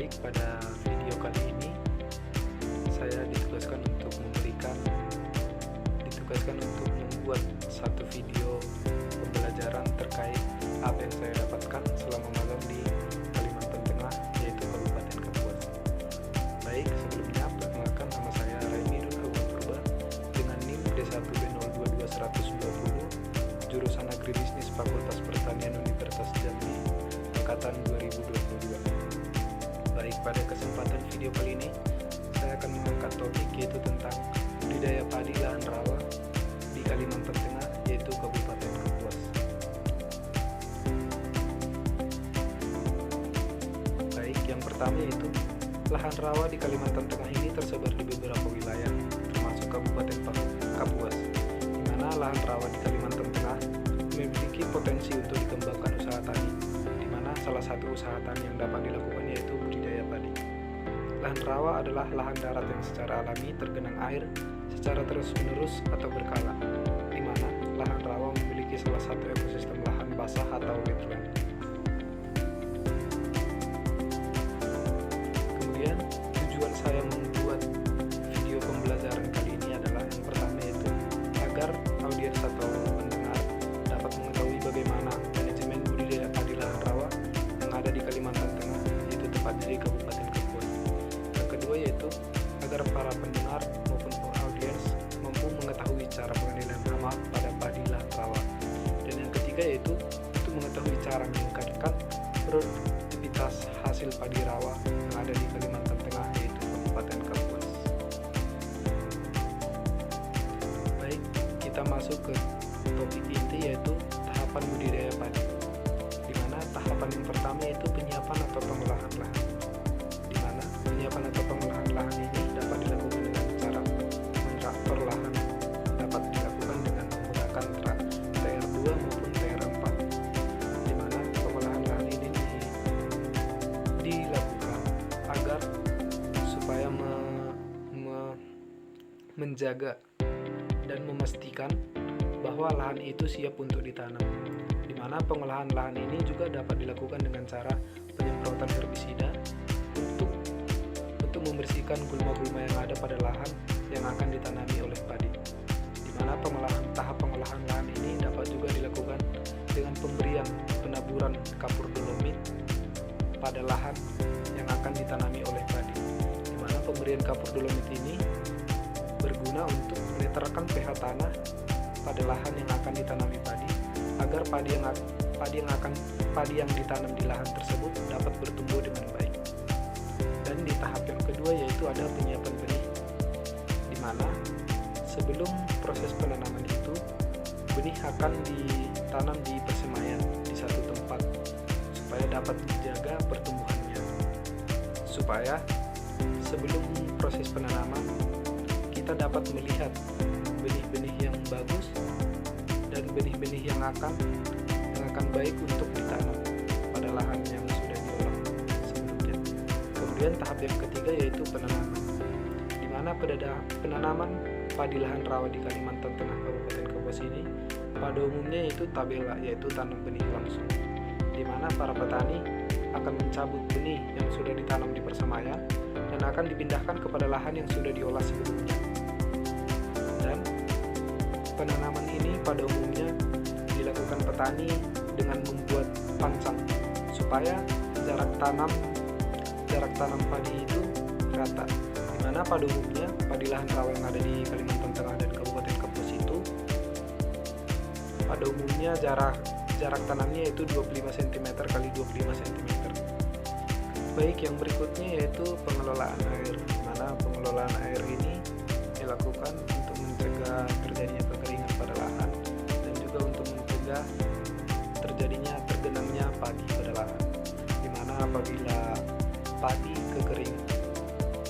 Baik, pada video kali ini saya ditugaskan untuk membuat satu video pembelajaran terkait apa yang saya dapatkan selama magang di Kalimantan Tengah, yaitu Kabupaten Kapuas. Baik, sebelumnya perkenalkan, nama saya Raimidun Agung Purba dengan NIM D1B022120, jurusan Agribisnis Fakultas Pertanian Universitas Jambi, angkatan 2022. Baik, pada kesempatan video kali ini saya akan mengangkat topik yaitu tentang budidaya padi lahan rawa di Kalimantan Tengah, yaitu Kabupaten Kapuas. Baik, yang pertama yaitu lahan rawa di Kalimantan Tengah ini tersebar di beberapa wilayah termasuk Kabupaten Kapuas, di mana lahan rawa di Kalimantan Tengah memiliki potensi untuk dikembangkan usaha tani, di mana salah satu usaha tani yang dapat dilakukan yaitu budidaya padi. Lahan rawa adalah lahan darat yang secara alami tergenang air secara terus-menerus atau berkala, di mana lahan rawa memiliki salah satu ekosistem lahan basah atau wetland. Kemudian tujuan saya membuat video pembelajaran kali ini adalah yang pertama yaitu agar audiens atau pendengar dapat mengetahui bagaimana manajemen budidaya padi lahan rawa yang ada di Kalimantan Tengah, yaitu tepatnya di Kabupaten Kapuas. Yang kedua yaitu agar para pendengar maupun audiens mampu mengetahui cara pengendalian hama pada padi lahan rawa. Dan yang ketiga yaitu untuk mengetahui cara meningkatkan produktivitas hasil padi rawa yang ada di Kalimantan Tengah, yaitu Kabupaten Kapuas. Baik, kita masuk ke topik inti yaitu tahapan budidaya padi, di mana tahapan yang pertama yaitu penyiapan atau pengolahan lahan, di mana penyiapan atau pengolahan lahan ini dapat dilakukan dengan cara mentraktor lahan, dapat dilakukan dengan menggunakan TR2 maupun TR4, di mana pengolahan lahan ini dilakukan agar supaya menjaga dan memastikan bahwa lahan itu siap untuk ditanam, di mana pengolahan lahan ini juga dapat dilakukan dengan cara penyemprotan herbisida untuk membersihkan gulma-gulma yang ada pada lahan yang akan ditanami oleh padi, di mana tahap pengolahan lahan ini dapat juga dilakukan dengan pemberian penaburan kapur dolomit pada lahan yang akan ditanami oleh padi, di mana pemberian kapur dolomit ini berguna untuk menetralkan pH tanah pada lahan yang akan ditanami padi, agar padi yang ditanam di lahan tersebut dapat bertumbuh dengan baik. Dan di tahap yang kedua yaitu ada penyiapan benih, di mana sebelum proses penanaman itu benih akan ditanam di persemaian di satu tempat supaya dapat dijaga pertumbuhannya, supaya sebelum proses penanaman kita dapat melihat benih-benih yang bagus dan benih-benih yang akan baik untuk ditanam pada lahan yang sudah diolah sebelumnya. Kemudian tahap yang ketiga yaitu penanaman, di mana penanaman padi lahan rawa di Kalimantan Tengah Kabupaten Kapuas ini pada umumnya yaitu tabela, yaitu tanam benih langsung, di mana para petani akan mencabut benih yang sudah ditanam di persemaian dan akan dipindahkan kepada lahan yang sudah diolah sebelumnya. Dan penanaman ini pada umumnya dilakukan petani dengan membuat pancang supaya jarak tanam padi itu rata, di mana pada umumnya padi lahan rawa yang ada di Kalimantan Tengah dan Kabupaten Kapuas itu pada umumnya jarak tanamnya yaitu 25 cm x 25 cm. Baik, yang berikutnya yaitu pengelolaan air, di mana pengelolaan air ini dilakukan untuk mencegah terjadinya kekeringan pada lahan dan juga untuk mencegah tergenangnya padi pada lahan, di mana apabila padi kekering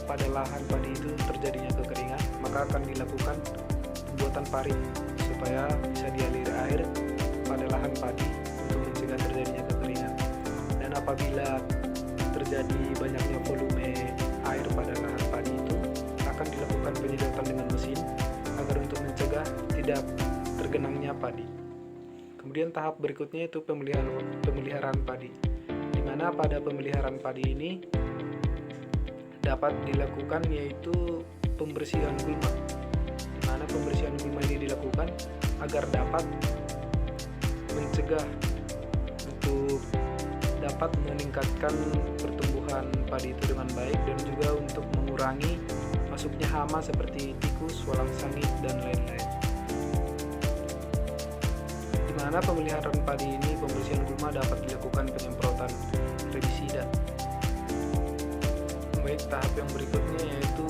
pada lahan padi itu terjadinya kekeringan, maka akan dilakukan pembuatan parit supaya bisa dialiri air pada lahan padi untuk mencegah terjadinya kekeringan. Dan apabila terjadi banyaknya volume air pada lahan padi itu akan dilakukan penyedotan dengan mesin agar untuk mencegah tidak tergenangnya padi. Kemudian tahap berikutnya itu pemeliharaan padi, di mana pada pemeliharaan padi ini dapat dilakukan yaitu pembersihan gulma, di mana pembersihan gulma ini dilakukan agar dapat mencegah untuk dapat meningkatkan pertumbuhan padi itu dengan baik, dan juga untuk mengurangi masuknya hama seperti tikus, walang sangit, dan lain-lain. Di mana pemeliharaan padi ini, pembersihan gulma dapat dilakukan penyemprotan herbisida. Baik, tahap yang berikutnya yaitu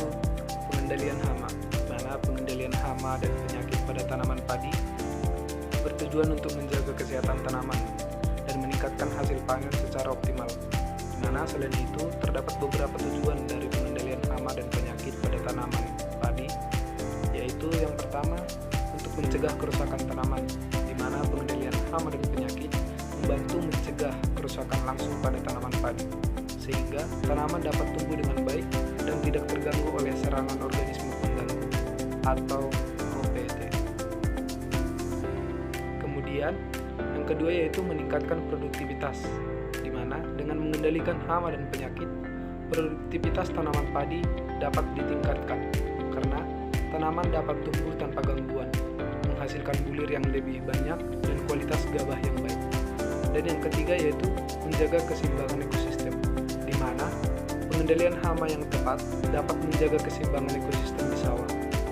pengendalian hama, di mana pengendalian hama dan penyakit pada tanaman padi bertujuan untuk menjaga kesehatan tanaman dan meningkatkan hasil panen secara optimal. Di mana selain itu terdapat beberapa tujuan dari pengendalian hama dan penyakit pada tanaman padi, yaitu yang pertama untuk mencegah kerusakan tanaman, di mana pengendalian hama dan penyakit membantu mencegah kerusakan langsung pada tanaman padi, sehingga tanaman dapat tumbuh dengan baik dan tidak terganggu oleh serangan organisme pengganggu atau OPT. Kemudian yang kedua yaitu meningkatkan produktivitas, di mana dengan mengendalikan hama dan penyakit, produktivitas tanaman padi dapat ditingkatkan karena tanaman dapat tumbuh tanpa gangguan, menghasilkan bulir yang lebih banyak dan kualitas gabah yang baik. Dan yang ketiga yaitu menjaga keseimbangan ekosistem, di mana pengendalian hama yang tepat dapat menjaga keseimbangan ekosistem di sawah,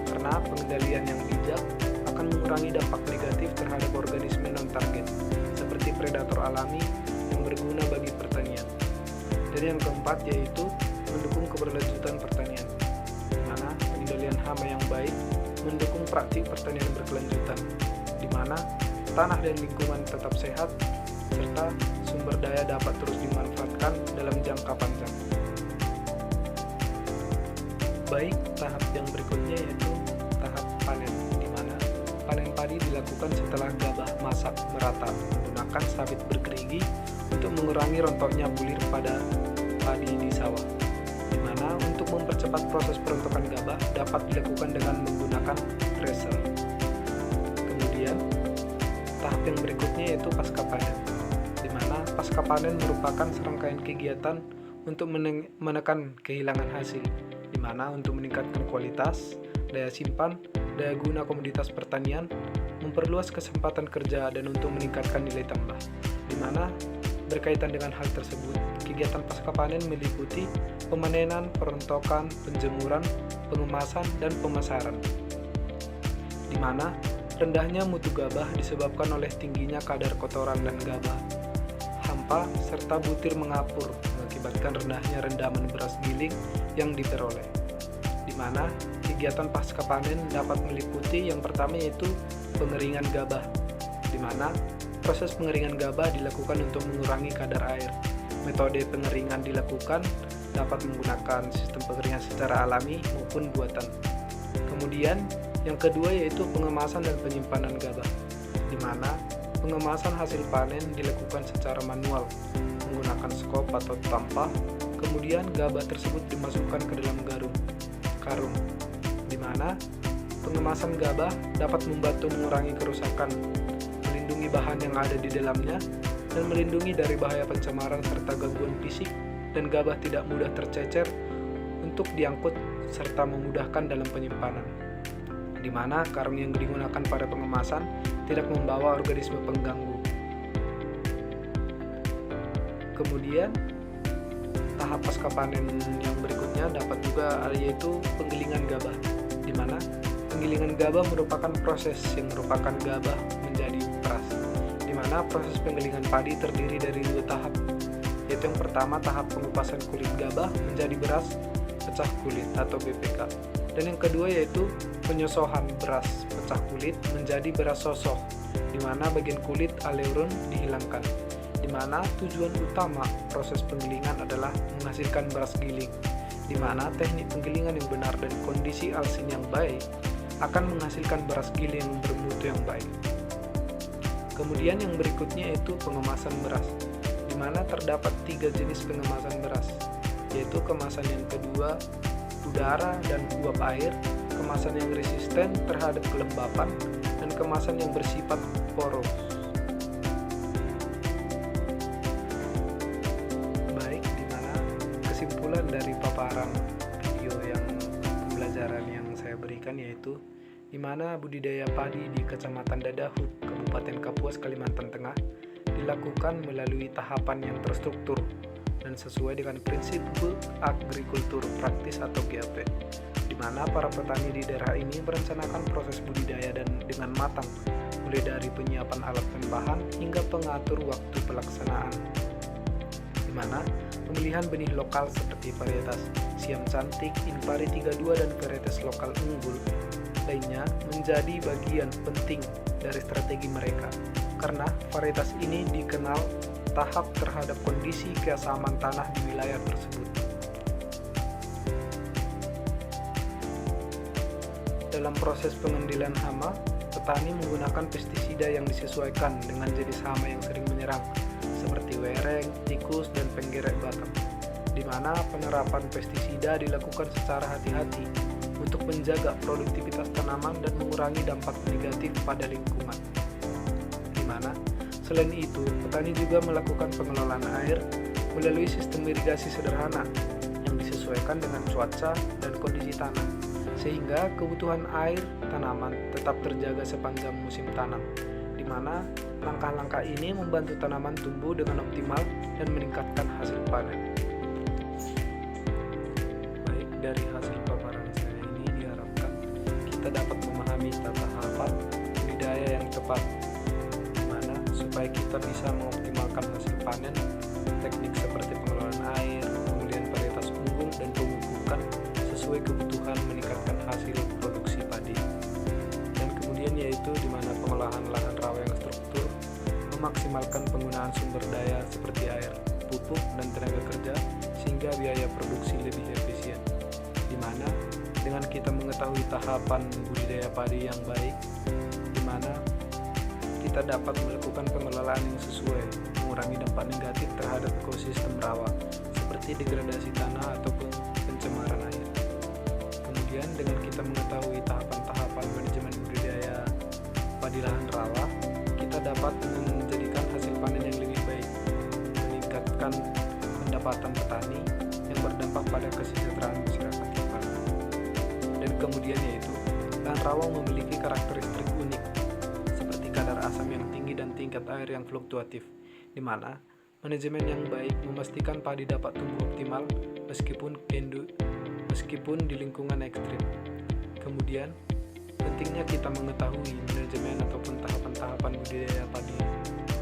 karena pengendalian yang bijak akan mengurangi dampak negatif terhadap organisme non-target seperti predator alami yang berguna bagi pertanian. Dan yang keempat yaitu mendukung keberlanjutan pertanian, di mana pengendalian hama yang baik mendukung praktik pertanian berkelanjutan, di mana tanah dan lingkungan tetap sehat serta sumber daya dapat terus dimanfaatkan dalam jangka panjang. Baik, tahap yang berikutnya yaitu tahap panen, di mana panen padi dilakukan setelah gabah masak merata menggunakan sabit bergerigi untuk mengurangi rontoknya bulir pada padi di sawah. Di mana untuk mempercepat proses perontokan gabah dapat dilakukan dengan menggunakan thresher. Kemudian tahap yang berikutnya yaitu pasca panen, di mana pasca panen merupakan serangkaian kegiatan untuk menekan kehilangan hasil, di mana untuk meningkatkan kualitas, daya simpan, daya guna komoditas pertanian, memperluas kesempatan kerja, dan untuk meningkatkan nilai tambah. Di mana berkaitan dengan hal tersebut, kegiatan pasca panen meliputi pemanenan, perontokan, penjemuran, pengemasan, dan pemasaran. Di mana rendahnya mutu gabah disebabkan oleh tingginya kadar kotoran dan gabah, hampa, serta butir mengapur mengakibatkan rendahnya rendaman beras giling yang diperoleh. Di mana kegiatan pasca panen dapat meliputi yang pertama yaitu pengeringan gabah, di mana proses pengeringan gabah dilakukan untuk mengurangi kadar air. Metode pengeringan dilakukan dapat menggunakan sistem pengeringan secara alami maupun buatan. Kemudian yang kedua yaitu pengemasan dan penyimpanan gabah, di mana pengemasan hasil panen dilakukan secara manual menggunakan skop atau tampah. Kemudian gabah tersebut dimasukkan ke dalam karung, di mana pengemasan gabah dapat membantu mengurangi kerusakan, melindungi bahan yang ada di dalamnya, dan melindungi dari bahaya pencemaran serta gangguan fisik, dan gabah tidak mudah tercecer untuk diangkut serta memudahkan dalam penyimpanan, di mana karung yang digunakan pada pengemasan tidak membawa organisme pengganggu. Kemudian tahap pasca panen yang berikutnya dapat juga yaitu penggilingan gabah, di mana penggilingan gabah merupakan proses yang merupakan gabah menjadi beras, di mana proses penggilingan padi terdiri dari dua tahap, yaitu yang pertama tahap pengupasan kulit gabah menjadi beras pecah kulit atau BPK, dan yang kedua yaitu penyosohan beras pecah kulit menjadi beras sosoh, di mana bagian kulit aleuron dihilangkan. Di mana tujuan utama proses penggilingan adalah menghasilkan beras giling, di mana teknik penggilingan yang benar dan kondisi alsin yang baik akan menghasilkan beras giling yang bermutu yang baik. Kemudian yang berikutnya yaitu pengemasan beras, di mana terdapat 3 jenis pengemasan beras, yaitu kemasan yang kedua udara dan uap air, kemasan yang resisten terhadap kelembapan, dan kemasan yang bersifat poros. Baik, di mana kesimpulan dari paparan bagikan, yaitu di mana budidaya padi di Kecamatan Dadahub, Kabupaten Kapuas, Kalimantan Tengah dilakukan melalui tahapan yang terstruktur dan sesuai dengan prinsip agrikultur praktis atau GAP, di mana para petani di daerah ini merencanakan proses budidaya dan dengan matang, mulai dari penyiapan alat pembahan hingga pengatur waktu pelaksanaan, di mana pemilihan benih lokal seperti varietas Siam Cantik, Impari 32, dan varietas lokal unggul lainnya menjadi bagian penting dari strategi mereka, karena varietas ini dikenal tahap terhadap kondisi keasaman tanah di wilayah tersebut. Dalam proses pengendalian hama, petani menggunakan pestisida yang disesuaikan dengan jenis hama yang sering menyerang, seperti wereng, tikus, dan penggerek batang, di mana penerapan pestisida dilakukan secara hati-hati untuk menjaga produktivitas tanaman dan mengurangi dampak negatif pada lingkungan. Di mana, selain itu, petani juga melakukan pengelolaan air melalui sistem irigasi sederhana yang disesuaikan dengan cuaca dan kondisi tanah, sehingga kebutuhan air tanaman tetap terjaga sepanjang musim tanam, di mana langkah-langkah ini membantu tanaman tumbuh dengan optimal dan meningkatkan hasil panen. Baik, dari hasil paparan saya ini diharapkan kita dapat memahami tata tahapan budidaya yang tepat, di mana supaya kita bisa mengoptimalkan hasil panen, teknik seperti pengelolaan air, pemilihan varietas unggul, dan pemupukan sesuai kebutuhan meningkatkan hasil produksi padi. Dan kemudian yaitu di mana pengolahan lahan rawa yang struktur memaksimalkan penggunaan sumber daya seperti air, pupuk, dan tenaga kerja sehingga biaya produksi lebih efisien. Di mana dengan kita mengetahui tahapan budidaya padi yang baik, di mana kita dapat melakukan pengelolaan yang sesuai, mengurangi dampak negatif terhadap ekosistem rawa seperti degradasi tanah ataupun pencemaran air. Kemudian dengan kita mengetahui tahapan-tahapan manajemen budidaya padi lahan rawa, kita dapat menjadikan hasil panen yang lebih baik, meningkatkan pendapatan petani yang berdampak pada kesejahteraan masyarakat kita. Dan kemudian yaitu lahan rawa memiliki karakteristik unik seperti kadar asam yang tinggi dan tingkat air yang fluktuatif, di mana manajemen yang baik memastikan padi dapat tumbuh optimal meskipun di lingkungan ekstrim. Kemudian, pentingnya kita mengetahui manajemen ataupun tahapan-tahapan budidaya padi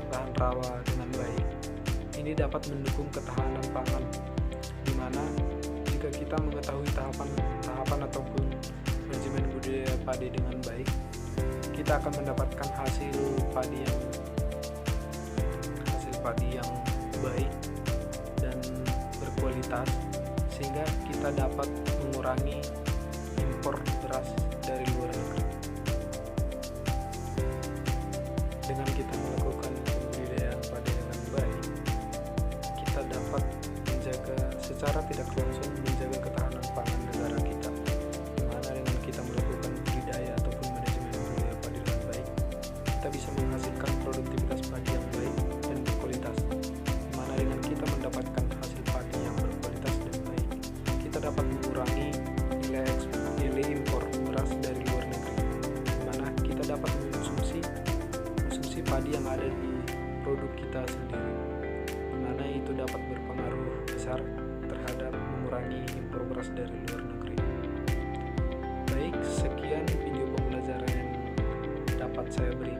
lahan rawa dengan baik. Ini dapat mendukung ketahanan pangan, di mana jika kita mengetahui tahapan ataupun manajemen budidaya padi dengan baik, kita akan mendapatkan hasil padi yang baik dan berkualitas, sehingga kita dapat mengurangi impor beras dari luar negeri. Dengan kita melakukan pembudidayaan padi dengan baik, kita dapat menjaga secara tidak langsung menjaga ketahanan pangan negara kita, di mana dengan kita melakukan budidaya ataupun manajemen budidaya padi dengan baik, kita bisa menghasilkan produktivitas padi yang baik dan berkualitas, di mana dengan kita mendapatkan hasil padi yang berkualitas dan baik, kita dapat mengurangi nilai impor beras dari luar negeri, di mana kita dapat mengonsumsi padi yang ada di produk kita sendiri, di mana itu dapat berpengaruh besar terhadap mengurangi impor beras dari luar negeri. Baik, sekian video pembelajaran yang dapat saya beri